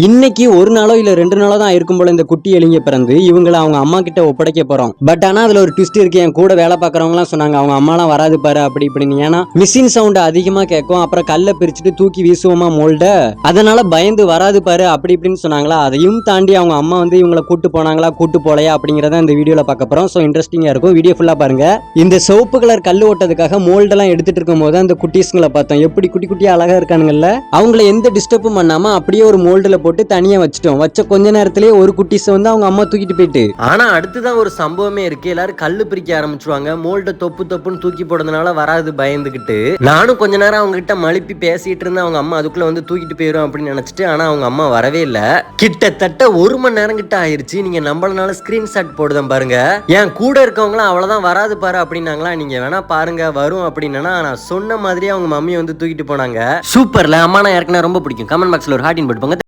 இன்னைக்கு ஒரு நாளோ இல்ல 2 நாளோ தான் இருக்கும் போல இந்த குட்டி எலிங்க பிறந்து இவங்களை அவங்க அம்மா கிட்ட ஒப்படைக்க போறோம். பட் ஆனா அதுல ஒரு ட்விஸ்ட் இருக்கு. என் கூட வேலை பாக்குறவங்க எல்லாம் சொன்னாங்க அவங்க அம்மாலாம் வராது பாரு அப்படி இப்படின்னு. ஏன்னா மிஷின் சவுண்ட் அதிகமா கேட்கும், அப்புறம் கல்ல பிரிச்சுட்டு தூக்கி வீசுவோமா மோல்ட, அதனால பயந்து வராது பாரு அப்படி இப்படின்னு சொன்னாங்களா. அதையும் தாண்டி அவங்க அம்மா வந்து இவங்களை கூட்டு போனாங்களா கூட்டு போலையா அப்படிங்கறத இந்த வீடியோல பார்க்க போறோம். சோ இன்ட்ரெஸ்டிங்கா இருக்கும், வீடியோ ஃபுல்லா பாருங்க. இந்த சிவப்பு கலர் கல் ஓட்டதுக்காக மோல்ட் எல்லாம் எடுத்துட்டு இருக்கும் போது அந்த குட்டீஸ்களை பார்த்தோம். எப்படி குட்டி குட்டியா அழகா இருக்கானுங்கல்ல. அவங்கள எந்த டிஸ்டர்பும் பண்ணாம அப்படியே ஒரு மோல்டுல போட்டு தனியா வச்சிட்டோம். வச்ச கொஞ்ச நேரத்திலேயே ஒரு குட்டிஸ் வந்து அவங்க அம்மா தூக்கிட்டு போயிட்டு. ஆனா அடுத்துதான் ஒரு சம்பவமே இருக்கு. எல்லாரும் கல்லு பிரிக்க ஆரம்பிச்சுவாங்க. மோல்ட தொப்பு தொப்புன்னு தூக்கி போடுறதுனால வராது பயந்துகிட்டு. நானும் கொஞ்ச நேரம் அவங்க கிட்ட மழுப்பி பேசிட்டு இருந்தேன். அவங்க அம்மா அதுக்குள்ள வந்து தூக்கிட்டு போயிடும் அப்படின்னு நினைச்சிட்டு. ஆனா அவங்க அம்மா வரவே இல்ல. கிட்டத்தட்ட 1 மணி நேரம் கிட்ட ஆயிருச்சு. நீங்க நம்பளனால ஸ்கிரீன்ஷாட் போடுதேன் பாருங்க. என் கூட இருக்கவங்களாம் அவ்வளவுதான் வராது பாரு அப்படின்னாங்களா. நீங்க வேணா பாருங்க வரும் அப்படின்னா. நான் சொன்ன மாதிரியே அவங்க மம்மி வந்து தூக்கிட்டு போனாங்க. சூப்பர்ல அம்மா நான் ஏற்கனவே ரொம்ப பிடிக்கும். கமெண்ட் பாக்ஸ்ல ஒரு ஹார்டின் போட்டு போங்க.